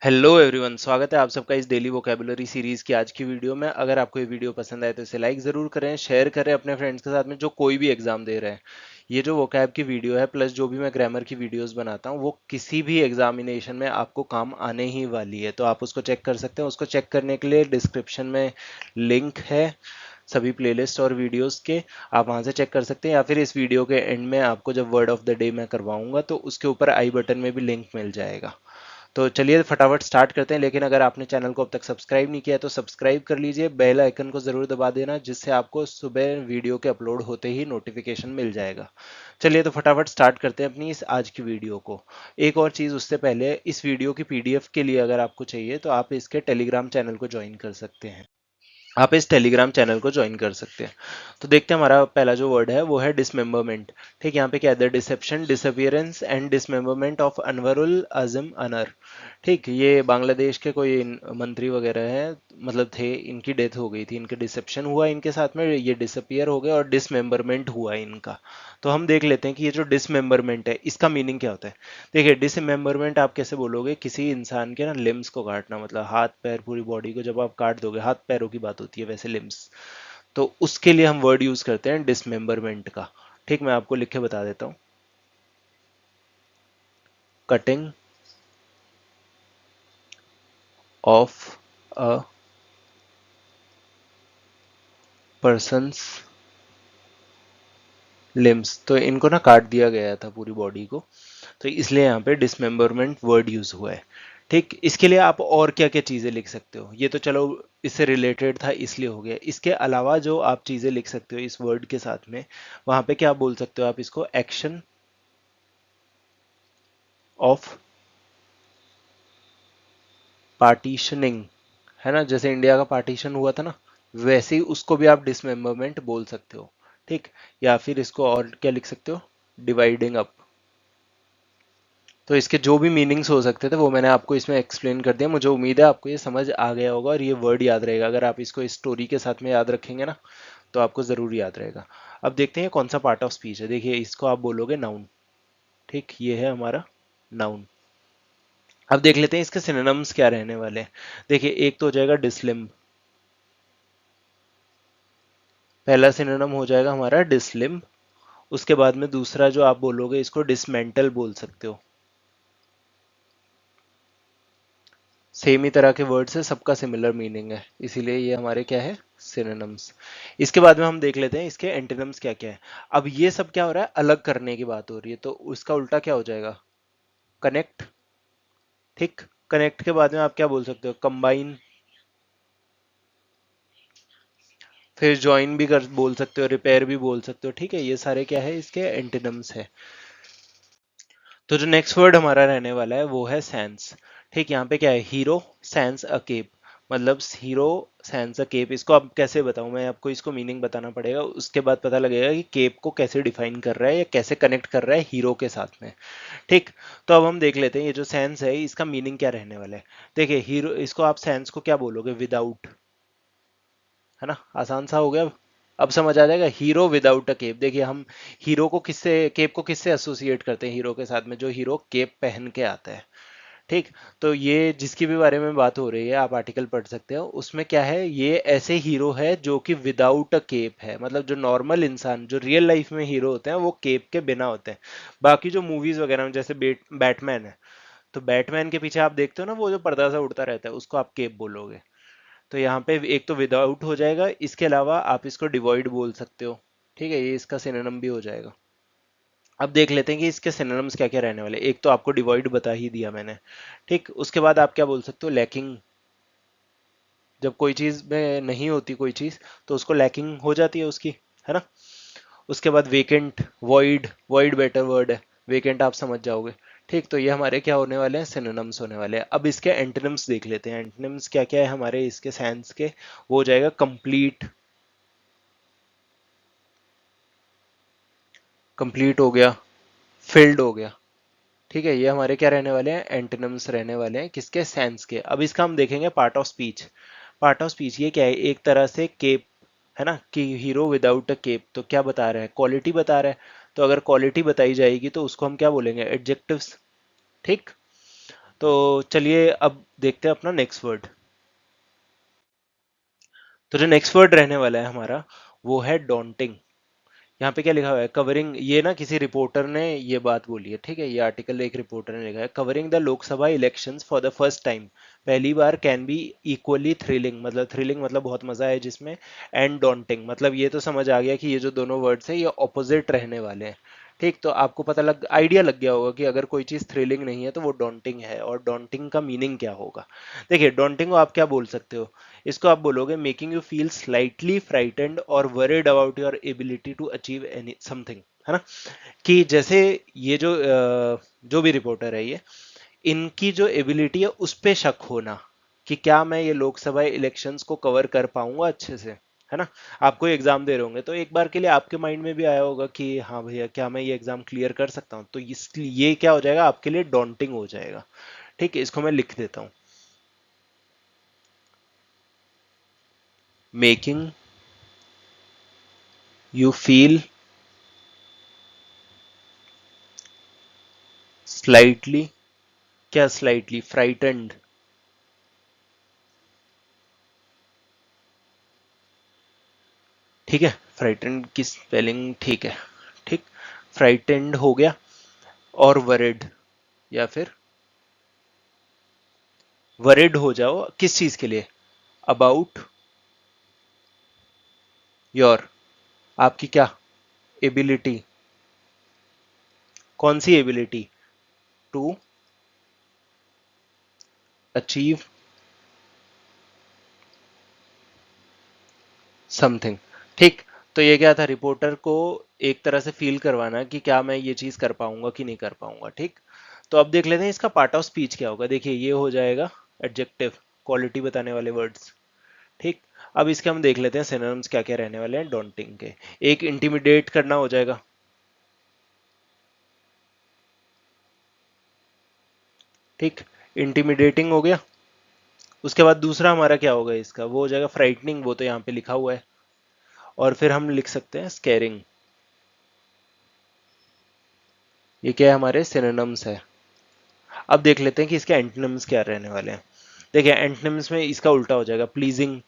Hello everyone, स्वागत है आप सबका इस डेली वोकैबुलरी सीरीज की आज की वीडियो में। अगर आपको ये वीडियो पसंद आए तो इसे लाइक ज़रूर करें, शेयर करें अपने फ्रेंड्स के साथ में जो कोई भी एग्जाम दे रहे हैं। ये जो वोकैब की वीडियो है प्लस जो भी मैं ग्रामर की वीडियोस बनाता हूँ वो किसी भी एग्जामिनेशन में आपको काम आने ही वाली है, तो आप उसको चेक कर सकते हैं। उसको चेक करने के लिए डिस्क्रिप्शन में लिंक है सभी प्लेलिस्ट और वीडियोस के, आप वहां से चेक कर सकते हैं, या फिर इस वीडियो के एंड में आपको जब वर्ड ऑफ द डे मैं करवाऊंगा तो उसके ऊपर आई बटन में भी लिंक मिल जाएगा। तो चलिए फटाफट स्टार्ट करते हैं। लेकिन अगर आपने चैनल को अब तक सब्सक्राइब नहीं किया है तो सब्सक्राइब कर लीजिए, बेल आइकन को जरूर दबा देना जिससे आपको सुबह वीडियो के अपलोड होते ही नोटिफिकेशन मिल जाएगा। चलिए तो फटाफट स्टार्ट करते हैं अपनी इस आज की वीडियो को। एक और चीज़ उससे पहले, इस वीडियो की पीडीएफ के लिए अगर आपको चाहिए तो आप इसके टेलीग्राम चैनल को ज्वाइन कर सकते हैं। आप इस टेलीग्राम चैनल को ज्वाइन कर सकते हैं। तो देखते हैं हमारा पहला जो वर्ड है वो है डिसमेंबरमेंट। ठीक, यहाँ पे क्या है, the deception, disappearance and dismemberment of Anwarul Azim Anar. ठीक, ये बांग्लादेश के कोई मंत्री वगैरह हैं, मतलब थे, इनकी डेथ हो गई थी, इनके डिसेप्शन हुआ इनके साथ में, ये डिसअपियर हो गए और डिसमेंबरमेंट हुआ इनका। तो हम देख लेते हैं कि ये जो डिसमेंबरमेंट है इसका मीनिंग क्या होता है। देखिए, डिसमेंबरमेंट आप कैसे बोलोगे, किसी इंसान के ना लिम्स को काटना, मतलब हाथ पैर पूरी बॉडी को जब आप काट दोगे, हाथ पैरों की बात होती है वैसे लिम्स, तो उसके लिए हम वर्ड यूज करते हैं डिसमेंबरमेंट का। ठीक, मैं आपको लिख के बता देता हूँ। Cutting of a persons limbs, तो इनको ना काट दिया गया था पूरी बॉडी को, तो इसलिए यहाँ पे डिसमेंबरमेंट वर्ड यूज हुआ है। ठीक, इसके लिए आप और क्या क्या चीजें लिख सकते हो, ये तो चलो इससे रिलेटेड था इसलिए हो गया। इसके अलावा जो आप चीजें लिख सकते हो इस वर्ड के साथ में, वहां पे क्या बोल सकते हो आप इसको, एक्शन ऑफ पार्टीशनिंग, है ना, जैसे इंडिया का पार्टीशन हुआ था ना, वैसे ही उसको भी आप डिसमेंबरमेंट बोल सकते हो। ठीक, या फिर इसको और क्या लिख सकते हो, डिवाइडिंग अप। तो इसके जो भी मीनिंग्स हो सकते थे वो मैंने आपको इसमें एक्सप्लेन कर दिया। मुझे उम्मीद है आपको ये समझ आ गया होगा और ये वर्ड याद रहेगा। अगर आप इसको इस स्टोरी के साथ में याद रखेंगे ना तो आपको ज़रूर याद रहेगा। अब देखते हैं कौन सा पार्ट ऑफ स्पीच है। देखिए, इसको आप बोलोगे नाउन। ठीक, ये है हमारा नाउन। अब देख लेते हैं इसके सिनोनिम्स क्या रहने वाले हैं। देखिए, एक तो हो जाएगा डिस्लिम, पहला सिनोनिम हो जाएगा हमारा डिस्लिम। उसके बाद में दूसरा जो आप बोलोगे इसको डिसमेंटल बोल सकते हो। सेम ही तरह के वर्ड्स है, सबका सिमिलर मीनिंग है, इसीलिए ये हमारे क्या है, सिनोनिम्स। इसके बाद में हम देख लेते हैं इसके एंटोनिम्स क्या क्या है। अब ये सब क्या हो रहा है, अलग करने की बात हो रही है, तो उसका उल्टा क्या हो जाएगा, कनेक्ट। ठीक, कनेक्ट के बाद में आप क्या बोल सकते हो, कंबाइन। फिर ज्वाइन भी कर बोल सकते हो, रिपेयर भी बोल सकते हो। ठीक है, ये सारे क्या है, इसके एंटोनिम्स है। तो जो नेक्स्ट वर्ड हमारा रहने वाला है वो है सेंस। ठीक, यहाँ पे क्या है, हीरो सेंस अ केप, मतलब हीरो सेंस अ केप। इसको अब कैसे बताऊं मैं आपको, इसको मीनिंग बताना पड़ेगा, उसके बाद पता लगेगा कि केप को कैसे डिफाइन कर रहा है या कैसे कनेक्ट कर रहा है हीरो के साथ में। ठीक, तो अब हम देख लेते हैं ये जो सेंस है इसका मीनिंग क्या रहने वाला है। देखिए, हीरो, इसको आप सेंस को क्या बोलोगे, विदाउट, है ना, आसान सा हो गया। अब समझ आ जाएगा, हीरो विदाउट अ केप। देखिए, हम हीरो को किससे, केप को किससे एसोसिएट करते हैं, हीरो के साथ में, जो हीरो केप पहन के आता है। ठीक, तो ये जिसकी भी बारे में बात हो रही है आप आर्टिकल पढ़ सकते हो, उसमें क्या है, ये ऐसे हीरो है जो कि विदाउट अ केप है, मतलब जो नॉर्मल इंसान, जो रियल लाइफ में हीरो होते हैं वो केप के बिना होते हैं। बाकी जो मूवीज वगैरह में जैसे बैटमैन है, तो बैटमैन के पीछे आप देखते हो ना वो जो पर्दा सा उड़ता रहता है, उसको आप केप बोलोगे। तो यहाँ पे एक तो विदाउट हो जाएगा, इसके अलावा आप इसको डिवॉइड बोल सकते हो। ठीक है, ये इसका सिनोनिम भी हो जाएगा। अब देख लेते हैं कि इसके सिनोनिम्स क्या क्या रहने वाले। एक तो आपको डिवॉइड बता ही दिया मैंने। ठीक, उसके बाद आप क्या बोल सकते हो, लैकिंग। जब कोई चीज में नहीं होती कोई चीज तो उसको लैकिंग हो जाती है उसकी, है ना। उसके बाद vacant, void, void better word है, वेकेंट आप समझ जाओगे। ठीक, तो ये हमारे क्या होने वाले हैं, सिनोनिम्स होने वाले हैं। अब इसके एंटोनिम्स देख लेते हैं, एंटोनिम्स क्या क्या है हमारे इसके साइंस के। वो हो जाएगा कंप्लीट, कंप्लीट हो गया, फिल्ड हो गया। ठीक है, ये हमारे क्या रहने वाले हैं, एंटोनिम्स रहने वाले हैं किसके, सेंस के। अब इसका हम देखेंगे part of speech. Part of speech ये क्या है, एक तरह से केप, है ना, कि हीरो विदाउट अ केप, तो क्या बता रहा है, क्वालिटी बता रहा है। तो अगर क्वालिटी बताई जाएगी तो उसको हम क्या बोलेंगे, एडजेक्टिव्स। ठीक, तो चलिए अब देखते हैं अपना नेक्स्ट वर्ड। तो जो नेक्स्ट वर्ड रहने वाला है हमारा वो है डॉन्टिंग। यहाँ पे क्या लिखा हुआ है, कवरिंग, ये ना किसी रिपोर्टर ने ये बात बोली है, ठीक है, ये आर्टिकल एक रिपोर्टर ने लिखा है, covering the Lok Sabha elections for the first time, पहली बार, कैन बी इक्वली थ्रिलिंग, मतलब थ्रिलिंग मतलब बहुत मजा है जिसमें, एंड डॉन्टिंग मतलब ये तो समझ आ गया कि ये जो दोनों वर्ड्स है ये ऑपोजिट रहने वाले हैं। ठीक, तो आपको पता लग आइडिया लग गया होगा कि अगर कोई चीज थ्रिलिंग नहीं है तो वो डॉन्टिंग है, और डॉन्टिंग का मीनिंग क्या होगा। देखिए डॉन्टिंग को आप क्या बोल सकते हो, इसको आप बोलोगे making you feel slightly frightened और worried about your ability to achieve any something, है ना। कि जैसे ये जो भी रिपोर्टर है ये, इनकी जो एबिलिटी है उस पे शक होना कि क्या मैं ये लोकसभा इलेक्शंस को कवर कर पाऊंगा अच्छे से, है ना। आप कोई एग्जाम दे रहे होंगे तो एक बार के लिए आपके माइंड में भी आया होगा कि हाँ भैया क्या मैं ये एग्जाम क्लियर कर सकता हूँ, तो इसलिए ये क्या हो जाएगा आपके लिए डॉन्टिंग हो जाएगा। ठीक है, इसको मैं लिख देता हूँ, मेकिंग यू फील स्लाइटली, क्या स्लाइटली फ्राइटेंड, ठीक है, फ्राइटेंड की स्पेलिंग ठीक है, ठीक, फ्राइटेंड हो गया, और वरिड, या फिर वरिड हो जाओ किस चीज के लिए, अबाउट योर, आपकी क्या एबिलिटी, कौन सी एबिलिटी, टू अचीव समथिंग। ठीक, तो ये क्या था, रिपोर्टर को एक तरह से फील करवाना कि क्या मैं ये चीज कर पाऊंगा कि नहीं कर पाऊंगा। ठीक, तो अब देख लेते हैं इसका पार्ट ऑफ स्पीच क्या होगा। देखिए ये हो जाएगा एडजेक्टिव, क्वालिटी बताने वाले वर्ड्स। ठीक, अब इसके हम देख लेते हैं सिनोनिम्स क्या क्या रहने वाले हैं डॉन्टिंग के। एक इंटिमिडेट करना हो जाएगा, ठीक, इंटिमिडेटिंग हो गया। उसके बाद दूसरा हमारा क्या होगा इसका, वो हो जाएगा फ्राइटनिंग, वो तो यहाँ पे लिखा हुआ है। और फिर हम लिख सकते हैं स्कैरिंग। ये क्या है, हमारे सिनोनिम्स है। अब देख लेते हैं कि इसके एंटोनिम्स क्या रहने वाले हैं। देखिए एंटोनिम्स में इसका उल्टा हो जाएगा प्लीजिंग,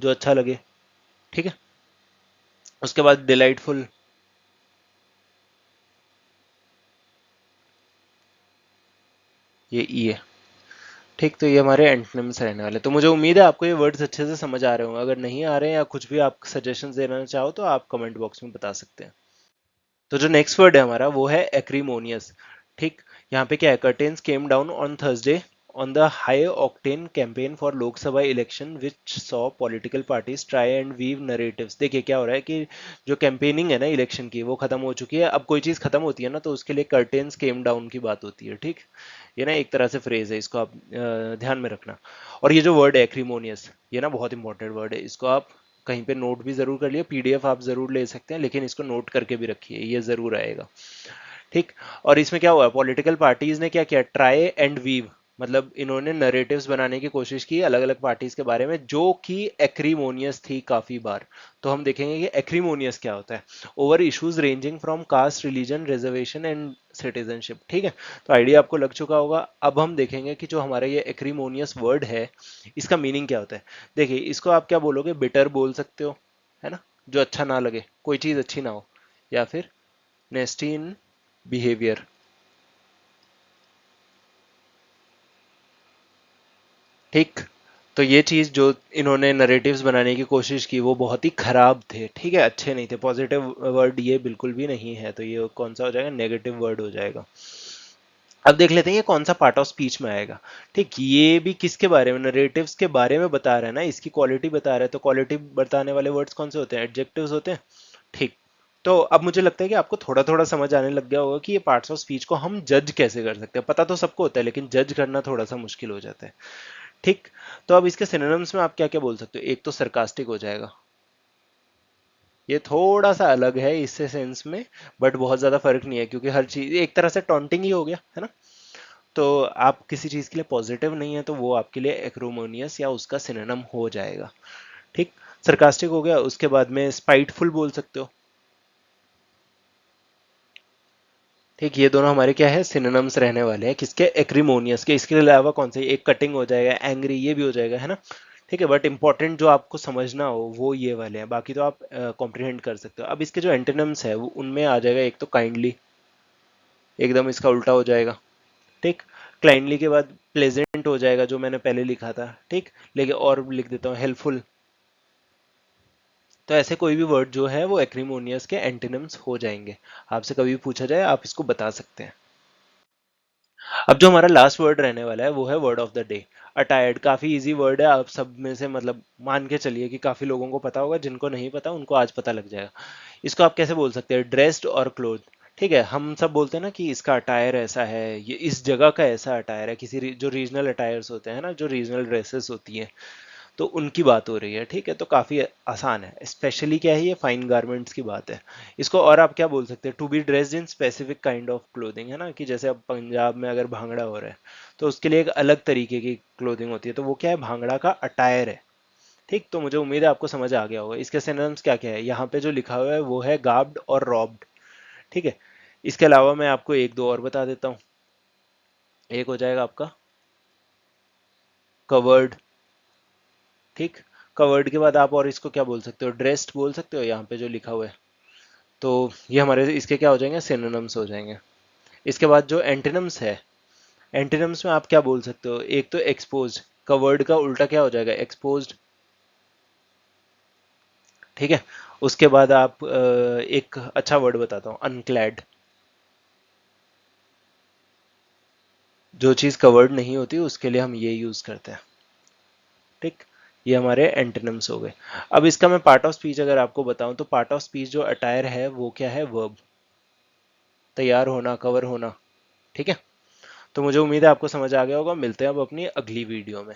जो अच्छा लगे, ठीक है। उसके बाद डिलाइटफुल, ये ई है। ठीक, तो ये हमारे एंटोनिम्स रहने वाले। तो मुझे उम्मीद है आपको ये वर्ड्स अच्छे से समझ आ रहे होंगे। अगर नहीं आ रहे हैं या कुछ भी आप सजेशंस देना चाहो तो आप कमेंट बॉक्स में बता सकते हैं। तो जो नेक्स्ट वर्ड है हमारा वो है एक्रीमोनियस। ठीक, यहाँ पे क्या है, curtains came down on Thursday on the high octane campaign for Lok Sabha election which saw political parties try and weave narratives. देखिए क्या हो रहा है कि जो कैंपेनिंग है ना इलेक्शन की वो खत्म हो चुकी है। अब कोई चीज खत्म होती है ना तो उसके लिए कर्टेन्स केम डाउन की बात होती है। ठीक, ये ना एक तरह से फ्रेज है, इसको आप ध्यान में रखना। और ये जो वर्ड है एक्रीमोनियस, ये ना बहुत इंपॉर्टेंट वर्ड है, इसको आप कहीं पे नोट भी जरूर कर लिए, पीडीएफ आप जरूर ले सकते हैं, लेकिन इसको नोट करके भी रखिए, ये जरूर आएगा। ठीक, और इसमें क्या हुआ, पॉलिटिकल पार्टीज ने क्या किया, ट्राई एंड वीव, मतलब इन्होंने नरेटिव्स बनाने की कोशिश की अलग अलग पार्टीज के बारे में जो कि एक्रीमोनियस थी काफी बार। तो हम देखेंगे कि एक्रीमोनियस क्या होता है, over issues ranging from caste religion reservation and citizenship. ठीक है, तो आइडिया आपको लग चुका होगा। अब हम देखेंगे कि जो हमारा ये एक्रीमोनियस वर्ड है इसका मीनिंग क्या होता है। देखिए इसको आप क्या बोलोगे, बिटर बोल सकते हो, है ना, जो अच्छा ना लगे, कोई चीज अच्छी ना हो, या फिर नेस्टी इन बिहेवियर। ठीक, तो ये चीज जो इन्होंने नरेटिव्स बनाने की कोशिश की वो बहुत ही खराब थे, ठीक है, अच्छे नहीं थे। पॉजिटिव वर्ड ये बिल्कुल भी नहीं है, तो ये कौन सा हो जाएगा, नेगेटिव वर्ड हो जाएगा। अब देख लेते हैं ये कौन सा पार्ट ऑफ स्पीच में आएगा। ठीक, ये भी किसके बारे में, नरेटिव्स के बारे में बता रहा है ना, इसकी क्वालिटी बता रहा है, तो क्वालिटी बताने वाले वर्ड्स कौन से होते हैं, एडजेक्टिव्स होते हैं। ठीक, तो अब मुझे लगता है कि आपको थोड़ा थोड़ा समझ आने लग गया होगा कि ये पार्ट्स ऑफ स्पीच को हम जज कैसे कर सकते हैं। पता तो सबको होता है लेकिन जज करना थोड़ा सा मुश्किल हो जाता है। ठीक, तो अब इसके सिनोनिम्स में आप क्या क्या बोल सकते हो। एक तो सरकास्टिक हो जाएगा, ये थोड़ा सा अलग है इससे सेंस में, बट बहुत ज्यादा फर्क नहीं है क्योंकि हर चीज एक तरह से टॉन्टिंग ही हो गया, है ना। तो आप किसी चीज के लिए पॉजिटिव नहीं है तो वो आपके लिए एक्रोमोनियस या उसका सिनोनिम हो जाएगा। ठीक, सरकास्टिक हो गया। उसके बाद में स्पाइटफुल बोल सकते हो, ठीक, ये दोनों हमारे क्या है, सिनोनिम्स रहने वाले हैं किसके, एक्रीमोनियस के। इसके अलावा कौन से, एक कटिंग हो जाएगा, एंग्री ये भी हो जाएगा, है ना। ठीक है, बट इंपॉर्टेंट जो आपको समझना हो वो ये वाले हैं, बाकी तो आप कॉम्प्रिहेंड कर सकते हो। अब इसके जो एंटोनिम्स है वो उनमें आ जाएगा, एक तो काइंडली, एकदम इसका उल्टा हो जाएगा। ठीक, काइंडली के बाद प्लेजेंट हो जाएगा, जो मैंने पहले लिखा था। ठीक, लेकिन और लिख देता हूँ, हेल्पफुल। तो ऐसे कोई भी वर्ड जो है वो एक्रीमोनियस के एंटोनिम्स हो जाएंगे। आपसे कभी भी पूछा जाए आप इसको बता सकते हैं। अब जो हमारा लास्ट वर्ड रहने वाला है वो है वर्ड ऑफ द डे, अटायर्ड। काफी इजी वर्ड है, आप सब में से मतलब मान के चलिए कि काफी लोगों को पता होगा, जिनको नहीं पता उनको आज पता लग जाएगा। इसको आप कैसे बोल सकते हैं, ड्रेस्ड और क्लोथ। ठीक है, हम सब बोलते हैं ना कि इसका अटायर ऐसा है, ये इस जगह का ऐसा अटायर है, किसी जो रीजनल अटायर्स होते हैं ना, जो रीजनल ड्रेसेस होती हैं, तो उनकी बात हो रही है। ठीक है, तो काफ़ी आसान है, स्पेशली क्या है, ये फाइन गारमेंट्स की बात है। इसको और आप क्या बोल सकते हैं, to be dressed in specific kind of clothing, है ना, कि जैसे अब पंजाब में अगर भांगड़ा हो रहा है तो उसके लिए एक अलग तरीके की क्लोथिंग होती है, तो वो क्या है, भांगड़ा का अटायर है। ठीक, तो मुझे उम्मीद है आपको समझ आ गया होगा। इसके सिनोनिम्स क्या क्या है, यहाँ पे जो लिखा हुआ है वो है गार्ब्ड और रॉब्ड। ठीक है, इसके अलावा मैं आपको एक दो और बता देता हूँ। एक हो जाएगा आपका कवर्ड। ठीक, कवर्ड के बाद आप और इसको क्या बोल सकते हो, ड्रेस्ड बोल सकते हो, यहाँ पे जो लिखा हुआ है। तो ये हमारे इसके क्या हो जाएंगे, सिनोनिम्स हो जाएंगे। इसके बाद जो एंटोनिम्स है, एंटोनिम्स में आप क्या बोल सकते हो, एक तो एक्सपोज्ड, कवर्ड का उल्टा क्या हो जाएगा, एक्सपोज्ड। ठीक है, उसके बाद आप एक अच्छा वर्ड बताता हूँ, अनक्लैड। जो चीज़ कवर्ड नहीं होती उसके लिए हम ये यूज़ करते हैं। ठीक, ये हमारे एंटोनिम्स हो गए। अब इसका मैं पार्ट ऑफ स्पीच अगर आपको बताऊं, तो पार्ट ऑफ स्पीच जो अटायर है वो क्या है, वर्ब, तैयार होना, कवर होना। ठीक है, तो मुझे उम्मीद है आपको समझ आ गया होगा। मिलते हैं अब अपनी अगली वीडियो में।